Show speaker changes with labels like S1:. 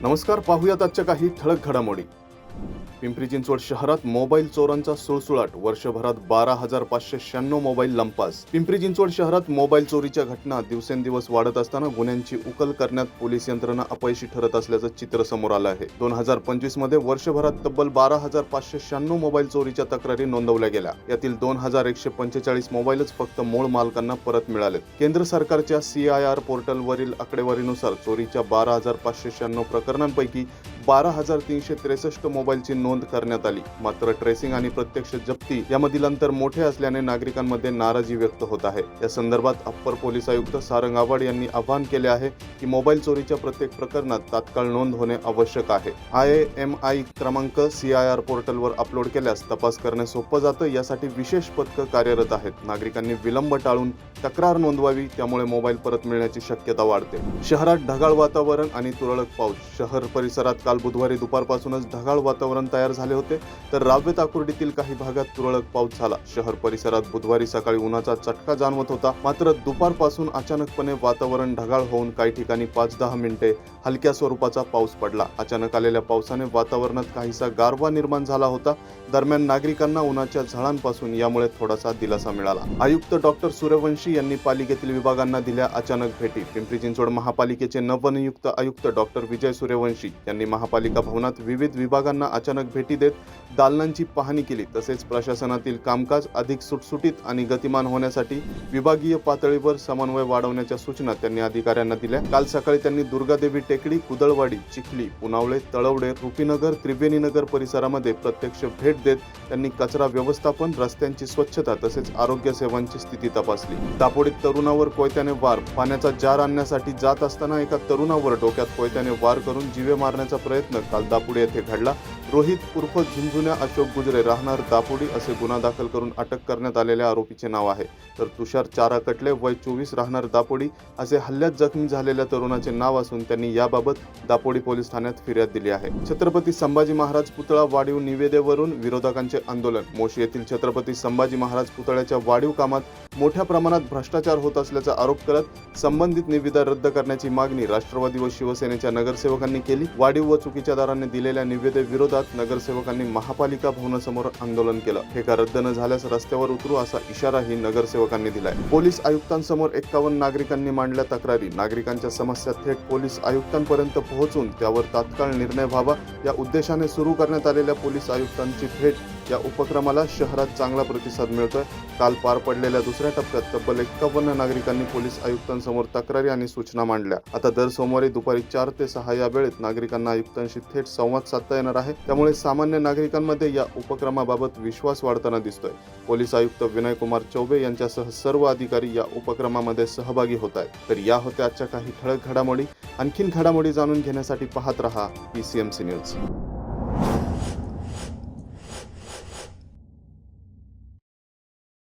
S1: नमस्कार, पाहूयात आजच्या काही ठळक घडामोडी. पिंपरी चिंचवड शहरात मोबाईल चोरांचा सुळसुळाट. वर्षभरात 12,596 मोबाईल लंपास. पिंपरी चिंचवड शहरात मोबाईल चोरीच्या घटना दिवसेंदिवस वाढत असताना गुन्ह्यांची उकल करण्यात पोलीस यंत्रणा अपयशी ठरत असल्याचं चित्र समोर आलं आहे. 2025 मध्ये वर्षभरात तब्बल 12,596 मोबाईल चोरीच्या तक्रारी नोंदवल्या गेल्या. यातील 2,145 मोबाईलच फक्त मूळ मालकांना परत मिळालेत. केंद्र सरकारच्या CIR पोर्टलवरील आकडेवारीनुसार चोरीच्या 12,596 प्रकरणांपैकी 12,363 मोबाईलची नोंद करण्यात आली. मात्र ट्रेसिंग आणि प्रत्यक्ष जप्ती यामधील अंतर मोठे असल्याने नागरिकांमध्ये नाराजी व्यक्त होत आहे. या संदर्भात अप्पर पोलीस आयुक्त सारंग आव्हाड यांनी आवाहन केले आहे की मोबाईल चोरीच्या प्रत्येक प्रकरणात तात्काळ नोंद होणे आवश्यक आहे. IAMI क्रमांक CIR पोर्टलवर अपलोड केल्यास तपास करणे सोपं जातं. यासाठी विशेष पथकं कार्यरत आहेत. नागरिकांनी विलंब टाळून तक्रार नोंदवावी, त्यामुळे मोबाईल परत मिळण्याची शक्यता वाढते. शहरात ढगाळ वातावरण आणि तुरळक पाऊस. शहर परिसरात काल बुधवारी दुपारपासूनच ढगाळ वातावरण तयार झाले होते, तर रावेत आकुर्डीतील काही भागात तुरळक पाऊस झाला. शहर परिसरात बुधवारी सकाळी उन्हाचा चटका जाणवत होता, मात्र दुपारपासून अचानकपणे वातावरण ढगाळ होऊन काही ठिकाणी 5-10 मिनिटे हलक्या स्वरूपाचा पाऊस पडला. अचानक आलेल्या पावसाने वातावरणात काहीसा गारवा निर्माण झाला होता. दरम्यान नागरिकांना उन्हाच्या झळांपासून यामुळे थोडासा दिलासा मिळाला. आयुक्त डॉक्टर सूर्यवंशी यांनी पालिकेतील विभागांना दिल्या अचानक भेटी. पिंपरी चिंचवड महापालिकेचे नवनियुक्त आयुक्त डॉक्टर विजय सूर्यवंशी यांनी महापालिका भवनात विविध विभागांना अचानक भेटी देत दालनांची पाहणी केली. तसेच प्रशासनातील कामकाज अधिक सुटसुटीत आणि गतिमान होण्यासाठी विभागीय पातळीवर समन्वय वाढवण्याच्या सूचना त्यांनी अधिकाऱ्यांना दिल्या. काल सकाळी त्यांनी दुर्गादेवी टेकडी, कुदळवाडी, चिखली, पुनावळे, तळवडे, रुपीनगर, त्रिवेणीनगर परिसरामध्ये प्रत्यक्ष भेट देत त्यांनी कचरा व्यवस्थापन, रस्त्यांची स्वच्छता तसेच आरोग्य सेवांची स्थिती तपासली. दापोडीत तरुणावर कोयत्याने वार. पाण्याचा जार आणण्यासाठी जात असताना एका तरुणावर डोक्यात कोयत्याने वार करून जीवे मारण्याचा प्रयत्न काल दापोडी येथे घडला. रोहित उर्फ झुंझुन्या अशोक गुजरे राहणार दापोडी असे गुन्हा दाखल करून अटक करण्यात आलेल्या आरोपीचे नाव आहे. तर तुषार चाराकटले वय 24 राहणार दापोडी असे हल्ल्यात जखमी झालेल्या तरुणाचे नाव असून त्यांनी याबाबत दापोडी पोलीस ठाण्यात फिर्याद दिली आहे. छत्रपती संभाजी महाराज पुतळा वाढीव निविदेवरून विरोधकांचे आंदोलन. मोशी येथील छत्रपती संभाजी महाराज पुतळ्याच्या वाढीव कामात मोठ्या प्रमाणात भ्रष्टाचार होत असल्याचा आरोप करत संबंधित निविदा रद्द करण्याची मागणी राष्ट्रवादी व शिवसेनेच्या नगरसेवकांनी केली. वाढीव व चुकीच्या दराने दिलेल्या निविदे विरोधात नगरसेवकांनी महापालिका भवनासमोर आंदोलन केलं. हे का रद्द न झाल्यास रस्त्यावर उतरू असा इशाराही नगरसेवकांनी दिलाय. पोलीस आयुक्तांसमोर 51 नागरिकांनी मांडल्या तक्रारी. नागरिकांच्या समस्या थेट पोलीस आयुक्तांपर्यंत पोहोचून त्यावर तात्काळ निर्णय व्हावा या उद्देशाने सुरू करण्यात आलेल्या पोलीस आयुक्तांची भेट या उपक्रमाला शहरात चांगला प्रतिसाद मिळतोय. काल पार पडलेल्या दुसऱ्या टप्प्यात तब्बल 51 नागरिकांनी पोलीस आयुक्तांसमोर तक्रारी आणि सूचना मांडल्या. आता दर सोमवारी दुपारी 4 ते 6 या वेळेत नागरिकांना आयुक्तांशी थेट संवाद साधता येणार आहे. त्यामुळे सामान्य नागरिकांमध्ये या उपक्रमाबाबत विश्वास वाढताना दिसतोय. पोलीस आयुक्त विनय कुमार चौबे यांच्यासह सर्व अधिकारी या उपक्रमामध्ये सहभागी होत आहेत. तर या होत्या आजच्या काही ठळक घडामोडी. आणखीन घडामोडी जाणून घेण्यासाठी पाहत रहा PCMC न्यूज.